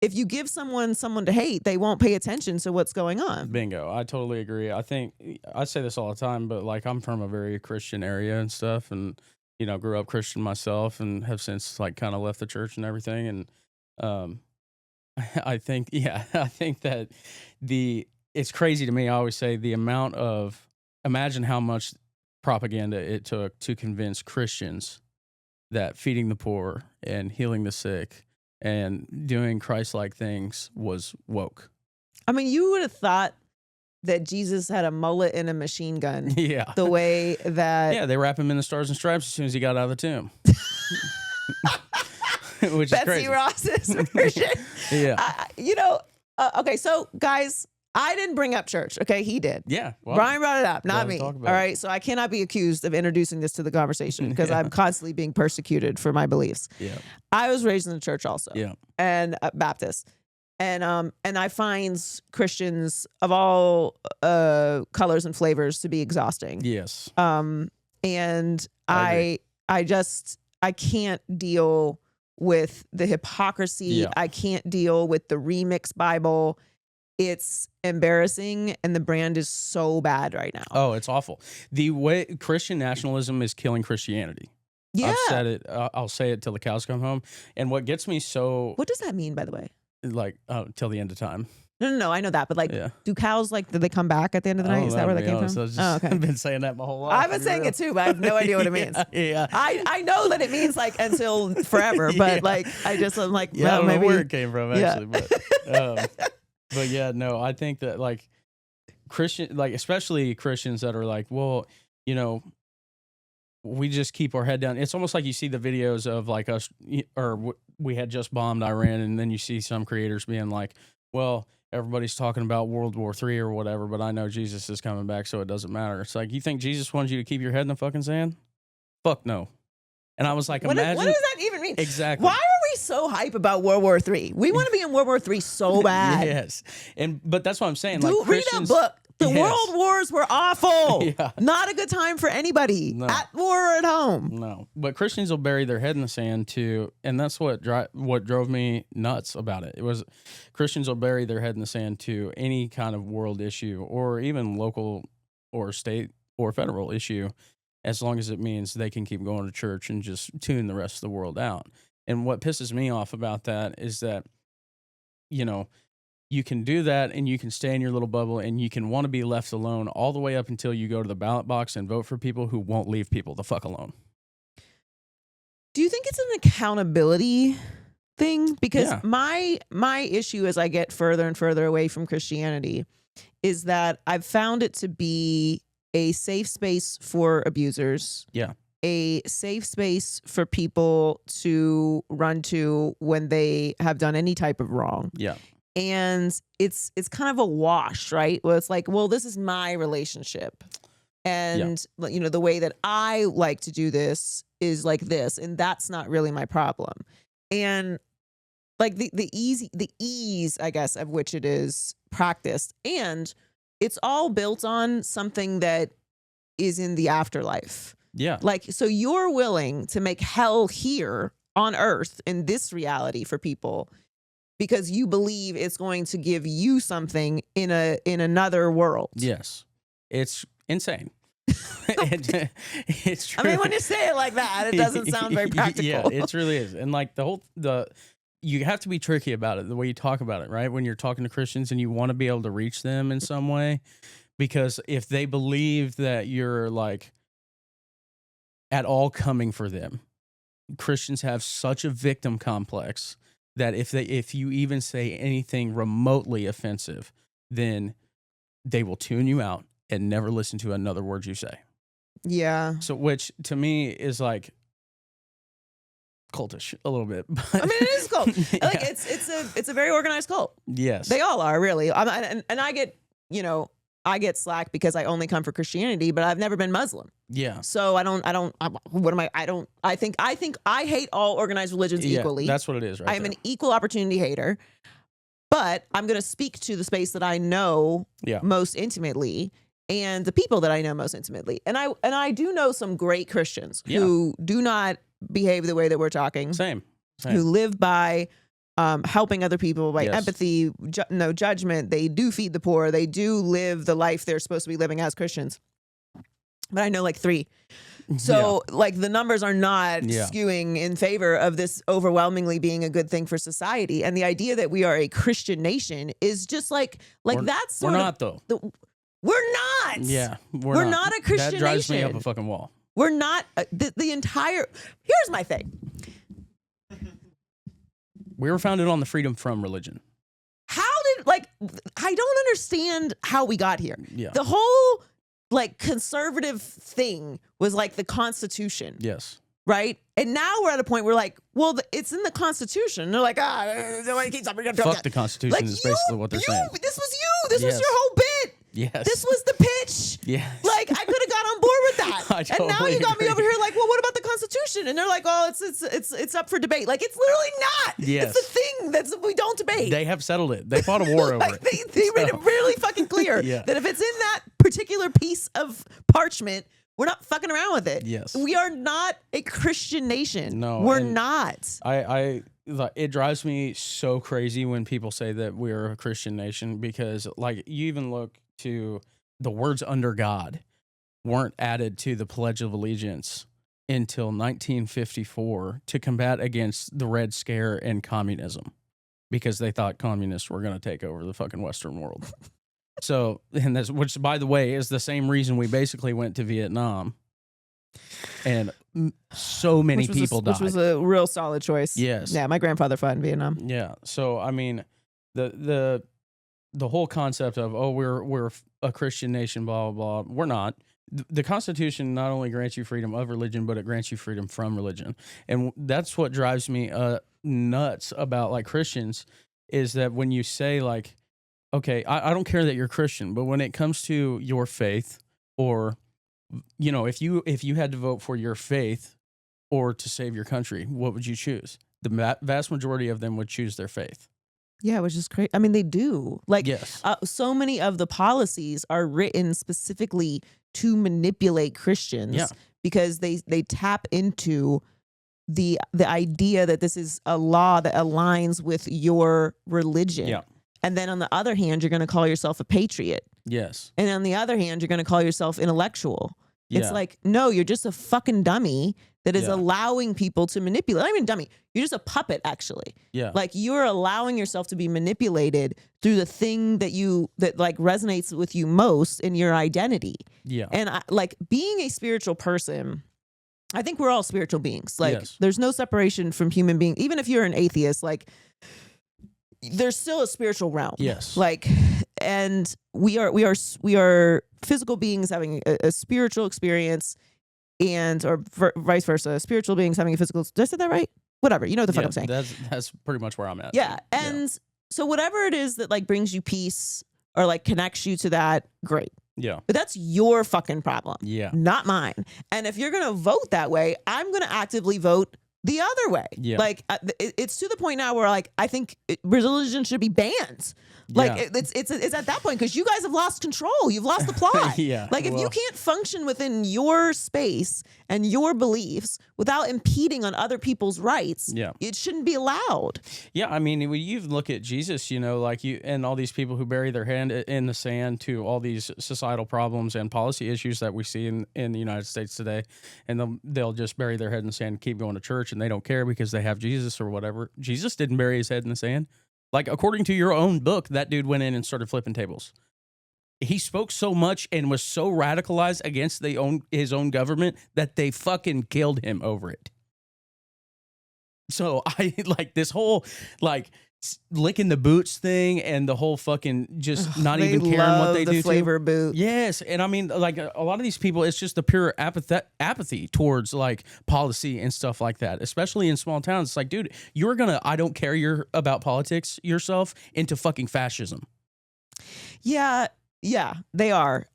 if you give someone to hate, they won't pay attention to what's going on. Bingo. I totally agree. I think I say this all the time, but like I'm from a very Christian area and stuff, and grew up Christian myself, and have since like kind of left the church and everything. And I think that it's crazy to me. I always say imagine how much propaganda it took to convince Christians that feeding the poor and healing the sick and doing Christ-like things was woke. I mean, you would have thought that Jesus had a mullet and a machine gun. Yeah. The way that... Yeah, they wrap him in the Stars and Stripes as soon as he got out of the tomb. Which Betsy is crazy. Ross's version. Yeah. Okay, so guys, I didn't bring up church. Okay, he did. Yeah. Well, Bryan brought it up, not me. All right, so I cannot be accused of introducing this to the conversation because I'm constantly being persecuted for my beliefs. Yeah. I was raised in the church also. Yeah. And Baptist. And I find Christians of all colors and flavors to be exhausting. Yes. And I can't deal with the hypocrisy. Yeah. I can't deal with the remix Bible. It's embarrassing, and the brand is so bad right now. Oh, it's awful. The way Christian nationalism is killing Christianity. Yeah. I've said it. I'll say it till the cows come home. And what gets me so... What does that mean, by the way? Like, till the end of time. No, I know that, but like, do cows, like, do they come back at the end of the night? Is that where that came from? Okay. I've been saying that my whole life. I've been saying it too, but I have no idea what it means. Yeah. I know that it means like until forever, but like, I'm like, I well, don't maybe know where it came from actually, but yeah, no, I think that like especially Christians that are like, well, we just keep our head down. It's almost like you see the videos of like us, or we had just bombed Iran, and then you see some creators being like, well, everybody's talking about World War III or whatever, but I know Jesus is coming back, so it doesn't matter. It's like, you think Jesus wanted you to keep your head in the fucking sand? Fuck no. And I was like, imagine. What does that even mean? Exactly. Why are we so hype about World War III? We want to be in World War III so bad. Yes. But that's what I'm saying. Dude, like, read a book. The world wars were awful. Yeah. Not a good time for anybody. No. At war or at home. No. But Christians will bury their head in the sand too. And that's what drove me nuts about it. It was Christians will bury their head in the sand to any kind of world issue or even local or state or federal issue, as long as it means they can keep going to church and just tune the rest of the world out. And what pisses me off about that is that, you can do that and you can stay in your little bubble and you can want to be left alone all the way up until you go to the ballot box and vote for people who won't leave people the fuck alone. Do you think it's an accountability thing? Because my issue as I get further and further away from Christianity is that I've found it to be a safe space for abusers. Yeah. A safe space for people to run to when they have done any type of wrong. Yeah. And it's kind of a wash, right? Well, it's like, well, this is my relationship. And, the way that I like to do this is like this. And that's not really my problem. And like the ease, I guess, of which it is practiced. And it's all built on something that is in the afterlife. Yeah. Like, so you're willing to make hell here on earth in this reality for people because you believe it's going to give you something in another world. Yes. It's insane. It's true. I mean, when you say it like that, it doesn't sound very practical. Yeah, it really is. And like you have to be tricky about it, the way you talk about it, right? When you're talking to Christians and you want to be able to reach them in some way, because if they believe that you're like at all coming for them, Christians have such a victim complex that if you even say anything remotely offensive, then they will tune you out and never listen to another word you say. Yeah. So, which to me is like cultish a little bit. But I mean, it is cult. Like it's a very organized cult. Yes, they all are really. And I get I get slack because I only come for Christianity, but I've never been Muslim. Yeah. So I think I hate all organized religions equally. That's what it is, right? I'm an equal opportunity hater, but I'm going to speak to the space that I know most intimately and the people that I know most intimately. And I do know some great Christians who do not behave the way that we're talking. Same. Who live by helping other people by Yes. empathy, no judgment. They do feed the poor. They do live the life they're supposed to be living as Christians. But I know like 3. So like the numbers are not skewing in favor of this overwhelmingly being a good thing for society. And the idea that we are a Christian nation is just like that's we're not though. We're not. Yeah, we're not a Christian That drives nation. me up a fucking wall. We're not the entire. Here's my thing. We were founded on the freedom from religion. How did I don't understand how we got here. Yeah. The whole like conservative thing was like the Constitution. Yes. Right? And now we're at a point where like, well, it's in the Constitution. And they're like, nobody keeps up. Fuck the Constitution like, is basically what they're saying. This was you. This was your whole bit. Yes. This was the pitch. Yes. Like I could have got on board with that. I totally and now you got me agree. over here like, well, what about the Constitution? And they're like, oh, it's up for debate. Like it's literally not. Yes. It's the thing we don't debate. They have settled it. They fought a war over like it. They made it really fucking clear that if it's in that particular piece of parchment, we're not fucking around with it. Yes. We are not a Christian nation. No. We're not. It drives me so crazy when people say that we're a Christian nation because like you even look to the words under God weren't added to the Pledge of Allegiance until 1954 to combat against the Red Scare and communism because they thought communists were going to take over the fucking Western world. So, and that's, which by the way, is the same reason we basically went to Vietnam and so many people died. Which was a real solid choice. Yes. Yeah, my grandfather fought in Vietnam. Yeah. So, I mean, the whole concept of, oh, we're a Christian nation, blah, blah, blah. We're not. The Constitution not only grants you freedom of religion, but it grants you freedom from religion. And that's what drives me nuts about like Christians is that when you say like, okay, I don't care that you're Christian, but when it comes to your faith or, you know, if you had to vote for your faith or to save your country, what would you choose? The vast majority of them would choose their faith. Yeah, which is crazy. I mean, they do. Like, yes. So many of the policies are written specifically to manipulate Christians because they tap into the idea that this is a law that aligns with your religion. Yeah. And then on the other hand, you're going to call yourself a patriot. Yes. And on the other hand, you're going to call yourself intellectual. Yeah. It's like, no, you're just a fucking dummy that is allowing people to manipulate. I mean, dummy. You're just a puppet, actually. Yeah. Like you're allowing yourself to be manipulated through the thing that like resonates with you most in your identity. Yeah. And like being a spiritual person, I think we're all spiritual beings. Like there's no separation from human being. Even if you're an atheist, like there's still a spiritual realm. Yes. Like, and we are physical beings having a spiritual experience or vice versa. Spiritual beings having a physical. Did I say that right? Whatever. You know what the fuck I'm saying. That's pretty much where I'm at. Yeah. And so whatever it is that like brings you peace or like connects you to that, great. Yeah. But that's your fucking problem. Yeah. Not mine. And if you're going to vote that way, I'm going to actively vote the other way. Yeah. Like it's to the point now where like I think religion should be banned. Like it's at that point because you guys have lost control. You've lost the plot. Yeah. Like if you can't function within your space and your beliefs without impeding on other people's rights, it shouldn't be allowed. Yeah, I mean, when you look at Jesus, you know, like you and all these people who bury their hand in the sand to all these societal problems and policy issues that we see in the United States today, and they'll just bury their head in the sand and keep going to church, and they don't care because they have Jesus or whatever. Jesus didn't bury his head in the sand. Like, according to your own book, that dude went in and started flipping tables. He spoke so much and was so radicalized against his own government that they fucking killed him over it. So I like this whole like licking the boots thing and the whole fucking just not even caring what they do. Flavor boot. Yes, and I mean, like a lot of these people, it's just the pure apathy towards like policy and stuff like that. Especially in small towns, it's like, dude, you're gonna I don't care about politics yourself into fucking fascism. Yeah, they are.